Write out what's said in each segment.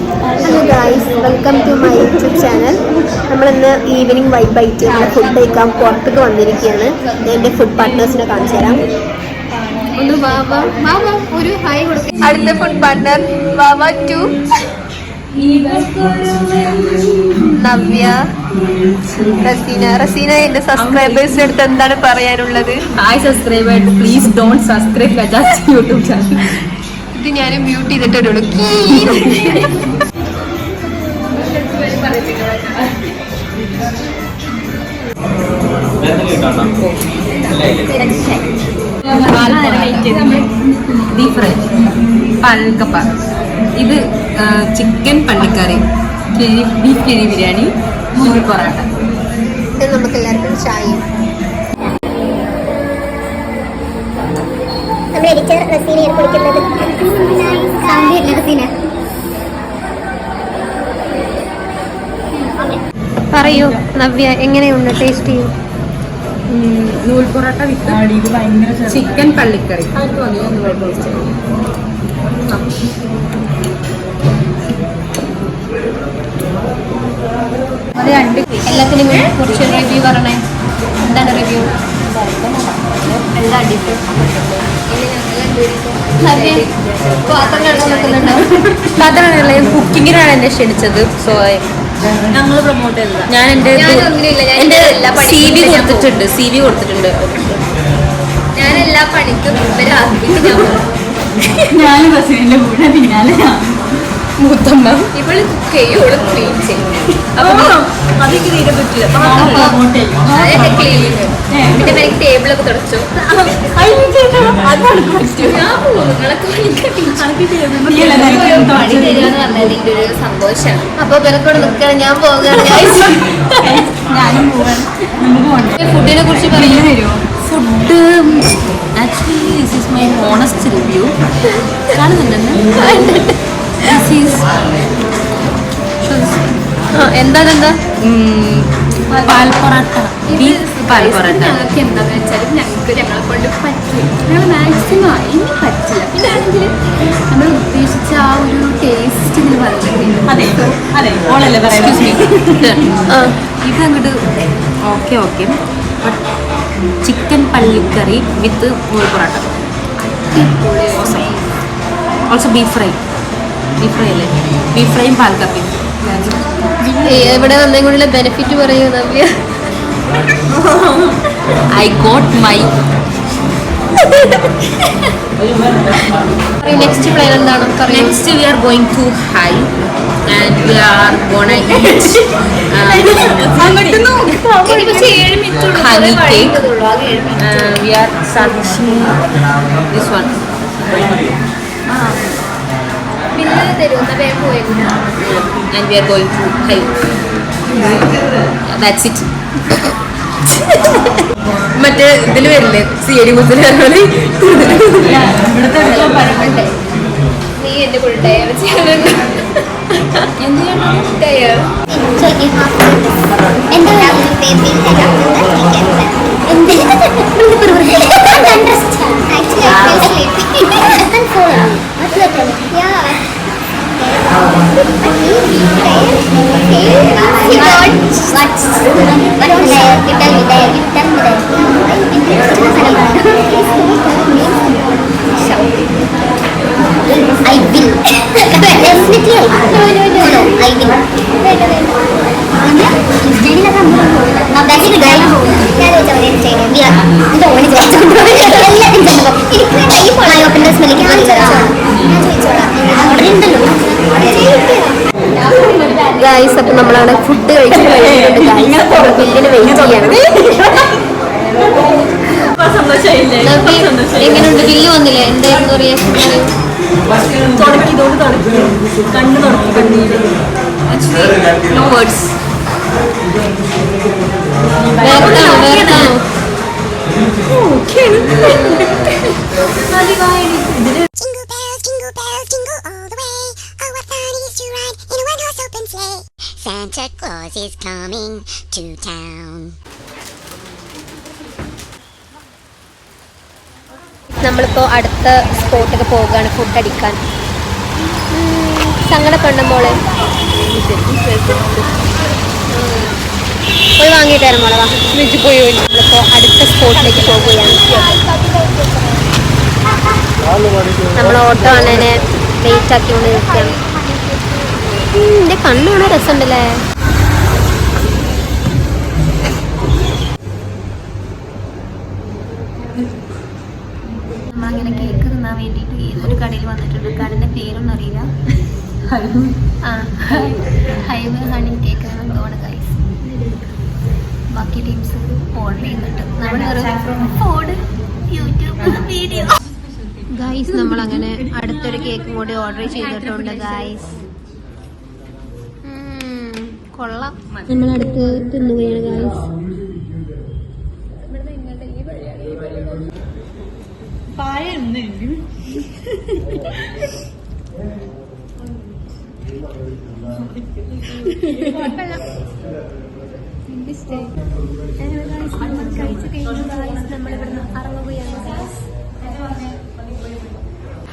Hello guys, welcome to my YouTube channel. നമ്മളിന്ന് evening വൈബായിട്ട് നമ്മൾ ഫുഡ് കഴിക്കാൻ പുറത്തേക്ക് വന്നിരിക്കുകയാണ്. ഞാൻ എൻ്റെ ഫുഡ് പാർട്ട്നേഴ്സിനെ കാണിച്ചു തരാം. ഒന്ന് ഒരു ഹായ് കൊടുക്കും. അടുത്ത ഫുഡ് പാർട്ട്ണർ വാവ 2, നവ്യ, റസീന. എന്റെ സബ്സ്ക്രൈബേഴ്സിന്റെ അടുത്ത് എന്താണ് പറയാനുള്ളത്? Hi subscribers, please don't subscribe ലജാസ് യൂട്യൂബ് ചാനൽ. ഇത് ഞാൻ മ്യൂട്ട് ചെയ്തിട്ടുള്ളൂ. ബീഫ് ഫ്രൈ, പാൽക്കപ്പ, ഇത് ചിക്കൻ പള്ളിക്കറി, ബീഫ് കിഴി ബിരിയാണി, നൂൽ പൊറാട്ട. നമുക്ക് എല്ലാവർക്കും ചായയും. നമ്മുടെ എഡിറ്റർ റസീനയാണ് കുളിക്കുന്നത്. പറയൂ നവ്യ, എങ്ങനെയുണ്ട്? ടേസ്റ്റ് ചെയ്യും. നൂൽ പൊറാട്ട വിത്ത് ചിക്കൻ പള്ളിക്കറി. എല്ലാത്തിനും കുറച്ച് റിവ്യൂ പറയണേ. എന്താണ് റിവ്യൂ? കുക്കിങ്ങിനാണ് എന്നെ ക്ഷണിച്ചത്. സോ ഞങ്ങൾ പ്രൊമോട്ട് ചെയ്തത്. ഞാൻ എന്റെ CV കൊടുത്തിട്ടുണ്ട്. ഞാൻ എല്ലാ പണിക്കും ഞാൻ ബസ്സിന്റെ കൂടെ പിന്നാലെ മൂത്തമ്മ ഇവള് കുക്ക് ചെയ്യും, ക്ലീൻ ചെയ്യും. അതൊക്കെ തീരെ പറ്റില്ല. പിന്നെ ടേബിളൊക്കെ തുടച്ചു. പണി തരുമെന്ന് പറഞ്ഞത് ഇതിന്റെ ഒരു സന്തോഷമാണ്. അപ്പൊ ഇവരൊക്കെ നിൽക്കണം, ഞാൻ പോകാണ്. ഫുഡിനെ കുറിച്ച് പറഞ്ഞു തരുമോ? Food actually this is my honest review. കാണുന്നുണ്ടെന്ന് എന്താ പാൽ പൊറാട്ട, പാൽ പൊറാട്ട. ഞങ്ങൾക്ക് എന്താന്ന് വെച്ചാൽ ഞങ്ങളെ കൊണ്ട് പറ്റില്ല. ഞങ്ങൾ മാക്സിമം ഇനി പറ്റില്ല. പിന്നെ ആണെങ്കിൽ നമ്മൾ ഉദ്ദേശിച്ച ആ ഒരു ടേസ്റ്റ് ഇങ്ങനെ പറഞ്ഞിട്ടുണ്ട്. ഇതങ്ങോട്ട് ഓക്കെ ബട്ട് ചിക്കൻ പള്ളിക്കറി വിത്ത് നൂൽ പൊറാട്ട, ഓൾസോ ബീഫ് ഫ്രൈ അല്ലേ? ബീഫ് ഫ്രൈയും പാൽക്കപ്പയും. ഇവിടെ വന്നേ കൂടെ ബെനിഫിറ്റ് പറയൂ Navya. I got my next plan എന്താണ്? next we are going to high and we are gonna eat honey cake. We are searching this one. And we are going to high. That's it. മറ്റേ ഇതിൽ വരില്ലേ CID ബസ്സിൽ നീ എന്റെ കൂടെ guys. അപ്പൊ നമ്മളവിടെ ഫുഡ് കഴിച്ചിട്ട് കഴിഞ്ഞിട്ടുണ്ട് ഗായ്സ്. ബില്ലിന് വെയിറ്റ് ചെയ്യണം. എങ്ങനെയുണ്ട്? ബില്ല് വന്നില്ലേ? എന്തായിരുന്നു reaction? No words. Santa Claus is coming to town. നമ്മളിപ്പോൾ അടുത്ത സ്പോട്ടൊക്കെ പോവുകയാണ് ഫുഡ് അടിക്കാൻ. സങ്കടപ്പെടണം മോളെ. പോയി വാങ്ങിയിട്ട് തരാം മോളെ. പോയി നമ്മളിപ്പോൾ അടുത്ത സ്പോട്ടിലേക്ക് പോകുകയാണ്. നമ്മൾ ഓട്ടോ അണ്ണനെ വെയിറ്റ് ആക്കിക്കൊണ്ട് നിൽക്കുകയാണ്. എൻ്റെ കണ്ണ് കാണാൻ രസമുണ്ടല്ലേ. നമ്മളങ്ങനെ കേക്ക് തിന്നാൻ വേണ്ടിയിട്ട് ഏതൊരു കടയിൽ വന്നിട്ടുണ്ട്. കടൻ്റെ പേരൊന്നും അറിയില്ല. ഹൈവ് ഹണി കേക്ക് ആണ് ഗൈസ്. ബാക്കി ടീംസ് ഓർഡർ ചെയ്യുന്നുണ്ട്. നമ്മൾ യൂട്യൂബ് വീഡിയോ ഗൈസ്. നമ്മളങ്ങനെ അടുത്തൊരു കേക്കും കൂടി ഓർഡർ ചെയ്തിട്ടുണ്ട് ഗൈസ്. കൊള്ളാം. നമ്മളടുത്ത് തിന്നുകയാണ് ഗൈസ്.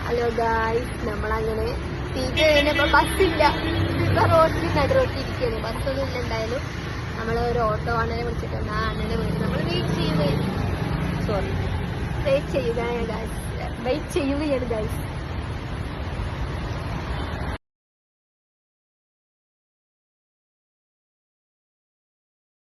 ഹലോ ഗായ്സ്, നമ്മളങ്ങനെ തിരിച്ചു കഴിഞ്ഞപ്പോൾ ബസ്സില്ല. റോട്ടിൽ നടുറോട്ടിരിക്കുകയാണ്. ബസ്സൊന്നും ഇല്ല. എന്തായാലും നമ്മൾ ഒരു ഓട്ടോ അണ്ണനെ വിളിച്ചിട്ടുണ്ട്. ആ അണ്ണനെ വിളിച്ച് നമ്മൾ വെയിറ്റ് ചെയ്യുകയാണ് ഗായ്സ്.